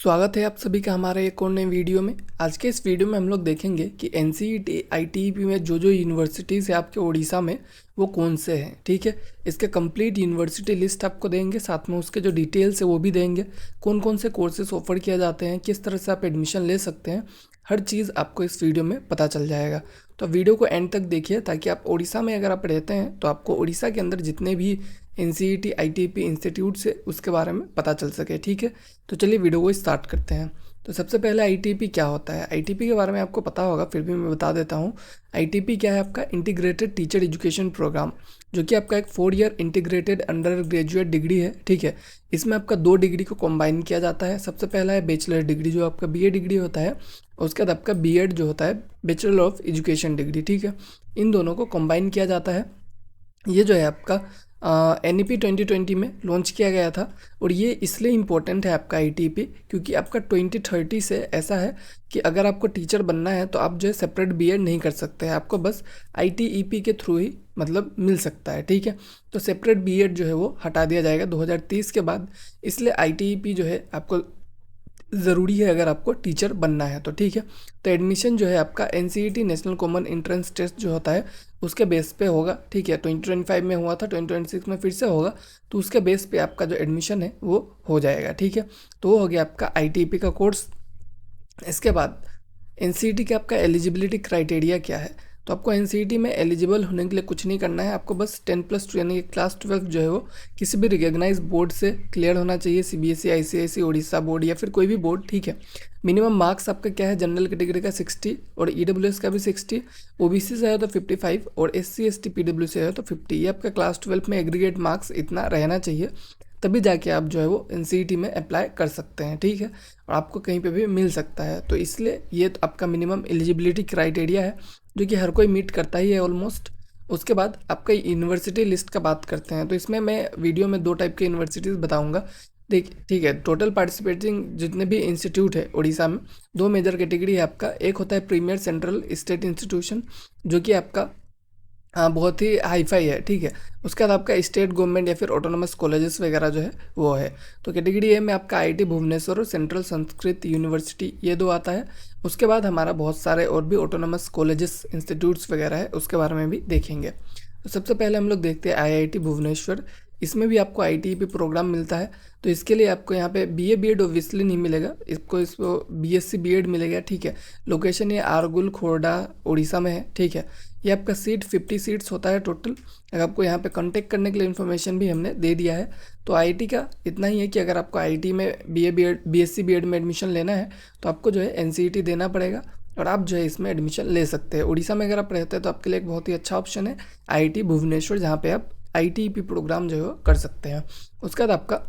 स्वागत है आप सभी का हमारे एक और नए वीडियो में। आज के इस वीडियो में हम लोग देखेंगे कि एनसीईटी आईटीईपी में जो यूनिवर्सिटीज़ है आपके उड़ीसा में वो कौन से हैं। ठीक है, इसके कंप्लीट यूनिवर्सिटी लिस्ट आपको देंगे, साथ में उसके जो डिटेल्स है वो भी देंगे, कौन कौन से कोर्सेज ऑफर किया जाते हैं, किस तरह से आप एडमिशन ले सकते हैं, हर चीज़ आपको इस वीडियो में पता चल जाएगा। तो वीडियो को एंड तक देखिए ताकि आप उड़ीसा में अगर आप रहते हैं तो आपको उड़ीसा के अंदर जितने भी एनसीईटी आईटीईपी इंस्टीट्यूट से उसके बारे में पता चल सके। ठीक है, तो चलिए वीडियो को स्टार्ट करते हैं। तो सबसे पहले आईटीईपी क्या होता है। आईटीईपी के बारे में आपको पता होगा, फिर भी मैं बता देता हूँ। आईटीईपी क्या है? आपका इंटीग्रेटेड टीचर एजुकेशन प्रोग्राम, जो कि आपका एक 4 year integrated under graduate degree है। ठीक है, इसमें आपका 2 डिग्री को कंबाइन किया जाता है। सबसे पहला है बैचलर डिग्री, जो आपका बीए डिग्री होता है, उसके बाद आपका बीएड जो होता है, बैचलर ऑफ एजुकेशन डिग्री। ठीक है, इन दोनों को कंबाइन किया जाता है। ये जो है आपका NEP 2020 में लॉन्च किया गया था, और ये इसलिए इम्पोर्टेंट है आपका आईटीईपी क्योंकि आपका 2030 से ऐसा है कि अगर आपको टीचर बनना है तो आप जो है सेपरेट बीएड नहीं कर सकते हैं, आपको बस आईटीईपी के थ्रू ही मतलब मिल सकता है। ठीक है, तो सेपरेट बीएड जो है वो हटा दिया जाएगा 2030 के बाद, इसलिए आईटीईपी जो है आपको ज़रूरी है अगर आपको टीचर बनना है तो। ठीक है, तो एडमिशन जो है आपका NCET national common entrance test जो होता है उसके बेस पे होगा। ठीक है, 2025 में हुआ था, 2026 में फिर से होगा, तो उसके बेस पे आपका जो एडमिशन है वो हो जाएगा। ठीक है, तो वो हो गया आपका आईटीईपी का कोर्स। इसके बाद एनसीईटी का आपका एलिजिबिलिटी क्राइटेरिया क्या है। तो आपको एनसीईटी में एलिजिबल होने के लिए कुछ नहीं करना है, आपको बस 10+2 यानी कि क्लास 12 जो है वो किसी भी रिकॉग्नाइज बोर्ड से क्लियर होना चाहिए, सीबीएसई, आईसीएसई, उड़ीसा बोर्ड या फिर कोई भी बोर्ड। ठीक है, मिनिमम मार्क्स आपका क्या है, जनरल कैटेगरी का 60 और ईडब्ल्यूएस का भी 60, ओबीसी से है तो 55 और एससी एसटी पीडब्ल्यू से है तो 50। ये आपका क्लास 12 में एग्रीगेट मार्क्स इतना रहना चाहिए, तभी जाके आप जो है वो एनसीईटी में अप्लाई कर सकते हैं। ठीक है, और आपको कहीं पे भी मिल सकता है, तो इसलिए ये तो आपका मिनिमम एलिजिबिलिटी क्राइटेरिया है जो कि हर कोई मीट करता ही है ऑलमोस्ट। उसके बाद आपका यूनिवर्सिटी लिस्ट का बात करते हैं, तो इसमें मैं वीडियो में 2 टाइप के यूनिवर्सिटीज़ बताऊंगा। देख ठीक है, टोटल पार्टिसिपेटिंग जितने भी इंस्टीट्यूट है उड़ीसा में, 2 मेजर कैटेगरी है आपका। एक होता है प्रीमियर सेंट्रल स्टेट इंस्टीट्यूशन, जो कि आपका बहुत ही हाईफाई है। ठीक है, उसके बाद आपका स्टेट गवर्नमेंट या फिर ऑटोनोमस कॉलेजेस वगैरह जो है वो है। तो कैटेगरी ए में आपका आईआईटी भुवनेश्वर और सेंट्रल संस्कृत यूनिवर्सिटी, ये 2 आता है। उसके बाद हमारा बहुत सारे और भी ऑटोनोमस कॉलेजेस इंस्टीट्यूट्स वगैरह है, उसके बारे में भी देखेंगे। तो सबसे पहले हम लोग देखते हैं आईआईटी भुवनेश्वर। इसमें भी आपको आईटीईपी प्रोग्राम मिलता है, तो इसके लिए आपको यहाँ पे बीए बीएड ऑब्वियसली नहीं मिलेगा, इसको बीएससी बीएड मिलेगा। ठीक है, लोकेशन ये आरगुल खोरडा उड़ीसा में है। ठीक है, ये आपका सीट 50 सीट्स होता है टोटल। अगर आपको यहाँ पे कांटेक्ट करने के लिए इन्फॉर्मेशन भी हमने दे दिया है। तो आईआईटी का इतना ही है कि अगर आपको आईआईटी में बीए बीएड बीएससी बीएड में एडमिशन लेना है तो आपको जो है एनसीईटी देना पड़ेगा, और आप जो है इसमें एडमिशन ले सकते हैं। उड़ीसा में अगर आप रहते हैं तो आपके लिए एक बहुत ही अच्छा ऑप्शन है आईआईटी भुवनेश्वर, जहाँ पे आप आईटीईपी प्रोग्राम जो है कर सकते हैं। उसके बाद आपका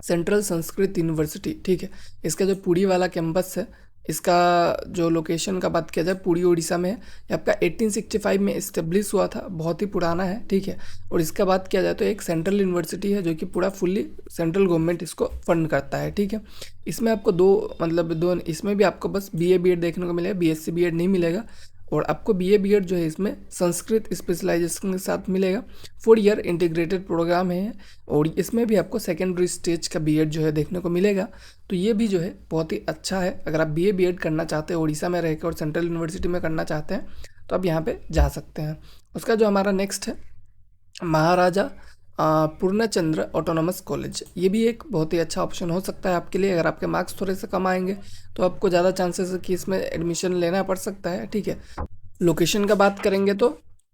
सेंट्रल संस्कृत यूनिवर्सिटी। ठीक है, इसका जो पुरी वाला कैंपस है, इसका जो लोकेशन का बात किया जाए पुरी उड़ीसा में है। ये आपका 1865 में इस्टेब्लिश हुआ था, बहुत ही पुराना है। ठीक है, और इसका बात किया जाए तो एक सेंट्रल यूनिवर्सिटी है जो कि पूरा फुल्ली सेंट्रल गवर्नमेंट इसको फंड करता है। ठीक है, इसमें आपको दो इसमें भी आपको बस बीए बीएड देखने को मिलेगा, बीएससी बीएड नहीं मिलेगा। और आपको बीए बीएड जो है इसमें संस्कृत स्पेशलाइजेशन के साथ मिलेगा। 4 ईयर इंटीग्रेटेड प्रोग्राम है, और इसमें भी आपको सेकेंडरी स्टेज का बीएड जो है देखने को मिलेगा। तो ये भी जो है बहुत ही अच्छा है। अगर आप बीए बीएड करना चाहते हैं उड़ीसा में रहकर और सेंट्रल यूनिवर्सिटी में करना चाहते हैं तो आप यहाँ पे जा सकते हैं। उसका जो हमारा नेक्स्ट है महाराजा पूर्णचंद्र ऑटोनोमस कॉलेज, ये भी एक बहुत ही अच्छा ऑप्शन हो सकता है आपके लिए। अगर आपके मार्क्स थोड़े से कम आएंगे तो आपको ज़्यादा चांसेस है कि इसमें एडमिशन लेना पड़ सकता है। ठीक है, लोकेशन का बात करेंगे तो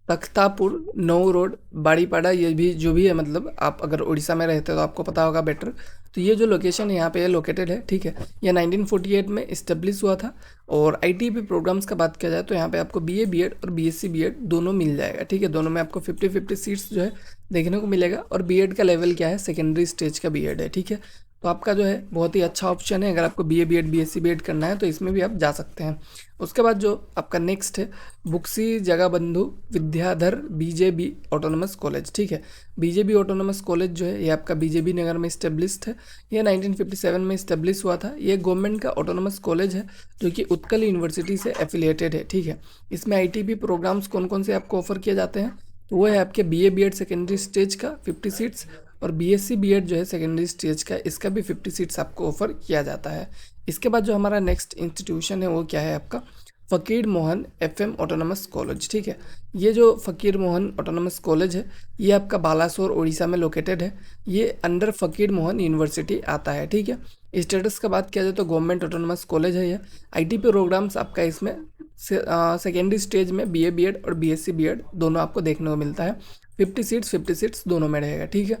तख्तापुर, नौ रोड, बाड़ीपाड़ा, ये भी जो भी है, मतलब आप अगर उड़ीसा में रहते हो तो आपको पता होगा बेटर। तो ये जो लोकेशन है यहाँ पे लोकेटेड है। ठीक है, ये 1948 में इस्टेब्लिश हुआ था। और आईटीईपी प्रोग्राम्स का बात किया जाए तो यहाँ पे आपको बीए बीएड और बीएससी बीएड दोनों मिल जाएगा। ठीक है, दोनों में आपको 50-50 सीट्स जो है देखने को मिलेगा। और बीएड का लेवल क्या है, सेकेंडरी स्टेज का बीएड है। ठीक है, तो आपका जो है बहुत ही अच्छा ऑप्शन है। अगर आपको बीए बीएड बीएससी बीएड करना है तो इसमें भी आप जा सकते हैं। उसके बाद जो आपका नेक्स्ट है बुक्सी Jagbandhu Vidyadhar BJB autonomous college. ठीक है, बीजेबी ऑटोनोमस कॉलेज जो है ये आपका बीजेबी नगर में इस्टेब्लिश्ड है। ये 1957 में इस्टेब्लिश हुआ था। ये गवर्नमेंट का ऑटोनोमस कॉलेज है जो कि उत्कल यूनिवर्सिटी से एफिलिएटेड है। ठीक है, इसमें आईटीईपी प्रोग्राम्स कौन कौन से आपको ऑफर किए जाते हैं, तो वो है आपके बीए बीएड सेकेंडरी स्टेज का 50 सीट्स, और बीएससी बीएड जो है सेकेंडरी स्टेज का, इसका भी 50 सीट्स आपको ऑफर किया जाता है। इसके बाद जो हमारा नेक्स्ट इंस्टीट्यूशन है वो क्या है आपका, फ़कीर मोहन एफएम ऑटोनमस कॉलेज। ठीक है, ये जो फ़कीर मोहन ऑटोनमस कॉलेज है ये आपका बालासोर उड़ीसा में लोकेटेड है। ये अंडर फ़कीर मोहन यूनिवर्सिटी आता है। ठीक है, स्टेटस का बात किया जाए तो गवर्नमेंट ऑटोनमस कॉलेज है ये। आईटी प्रोग्राम्स आपका इसमें सेकेंडरी स्टेज में बीए बीएड और बीएससी बीएड दोनों आपको देखने को मिलता है। 50 सीट्स दोनों में रहेगा। ठीक है,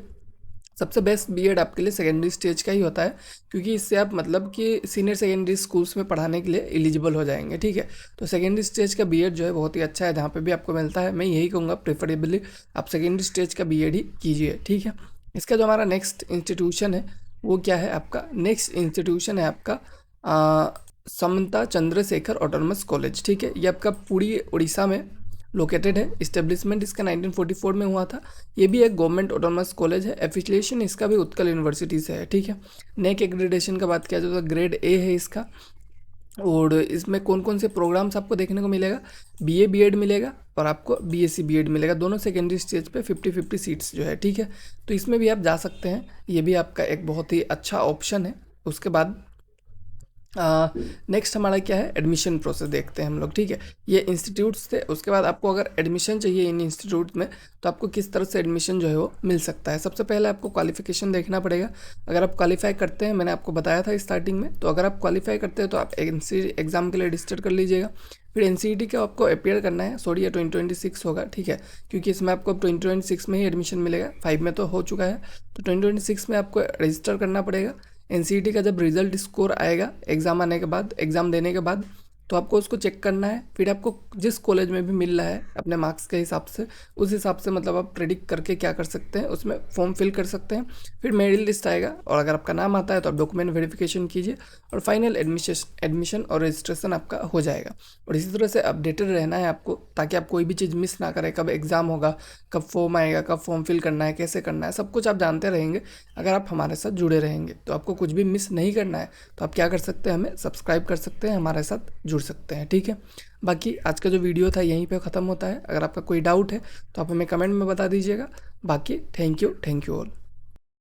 सबसे बेस्ट बीएड आपके लिए सेकेंडरी स्टेज का ही होता है, क्योंकि इससे आप मतलब कि सीनियर सेकेंडरी स्कूल्स में पढ़ाने के लिए एलिजिबल हो जाएंगे। ठीक है, तो सेकेंडरी स्टेज का बीएड जो है बहुत ही अच्छा है, जहाँ पे भी आपको मिलता है। मैं यही कहूँगा प्रेफरेबली आप सेकेंडरी स्टेज का बीएड ही कीजिए। ठीक है, इसका जो हमारा नेक्स्ट इंस्टीट्यूशन है वो क्या है आपका, नेक्स्ट इंस्टीट्यूशन है आपका समता चंद्रशेखर ऑटोनमस कॉलेज। ठीक है, ये आपका पुरी उड़ीसा में लोकेटेड है। इस्टेब्लिशमेंट इसका 1944 में हुआ था। ये भी एक गवर्नमेंट ऑटोनमस कॉलेज है। एफिलिएशन इसका भी उत्कल यूनिवर्सिटी से है। ठीक है, नेक एक्रेडिटेशन का बात किया जाए तो ग्रेड ए है इसका। और इसमें कौन कौन से प्रोग्राम्स आपको देखने को मिलेगा, बीए बीएड मिलेगा और आपको बीएससी बीएड मिलेगा, दोनों सेकेंडरी स्टेज पे 50-50 सीट्स जो है। ठीक है, तो इसमें भी आप जा सकते हैं, ये भी आपका एक बहुत ही अच्छा ऑप्शन है। उसके बाद नेक्स्ट हमारा क्या है, एडमिशन प्रोसेस देखते हैं हम लोग। ठीक है, ये इंस्टीट्यूट्स थे। उसके बाद आपको अगर एडमिशन चाहिए इन इंस्टीट्यूट में तो आपको किस तरह से एडमिशन जो है वो मिल सकता है। सबसे पहले आपको क्वालिफिकेशन देखना पड़ेगा। अगर आप क्वालिफाई करते हैं, मैंने आपको बताया था स्टार्टिंग में, तो अगर आप क्वालिफाई करते हैं तो आप एनसीईटी एग्जाम के लिए रजिस्टर कर लीजिएगा। फिर एनसीईटी का आपको अपेयर करना है। सॉरी, ये 2026 होगा। ठीक है, क्योंकि इसमें आपको 2026 में ही एडमिशन मिलेगा, 5 में तो हो चुका है, तो 2026 में आपको रजिस्टर करना पड़ेगा। एनसीईटी का जब रिजल्ट स्कोर आएगा एग्ज़ाम आने के बाद, एग्ज़ाम देने के बाद, तो आपको उसको चेक करना है। फिर आपको जिस कॉलेज में भी मिल रहा है अपने मार्क्स के हिसाब से, उस हिसाब से मतलब आप प्रेडिक्ट करके क्या कर सकते हैं, उसमें फॉर्म फिल कर सकते हैं। फिर मेरिट लिस्ट आएगा और अगर आपका नाम आता है तो आप डॉक्यूमेंट वेरिफिकेशन कीजिए और फाइनल एडमिशन और रजिस्ट्रेशन आपका हो जाएगा। और इसी तरह से अपडेटेड रहना है आपको, ताकि आप कोई भी चीज़ मिस ना करें। कब एग्ज़ाम होगा, कब फॉर्म आएगा, कब फॉर्म फिल करना है, कैसे करना है, सब कुछ आप जानते रहेंगे अगर आप हमारे साथ जुड़े रहेंगे। तो आपको कुछ भी मिस नहीं करना है, तो आप क्या कर सकते हैं, हमें सब्सक्राइब कर सकते हैं, हमारे साथ जुड़ सकते हैं। ठीक है, बाकी आज का जो वीडियो था यहीं पे ख़त्म होता है। अगर आपका कोई डाउट है तो आप हमें कमेंट में बता दीजिएगा। बाकी थैंक यू ऑल।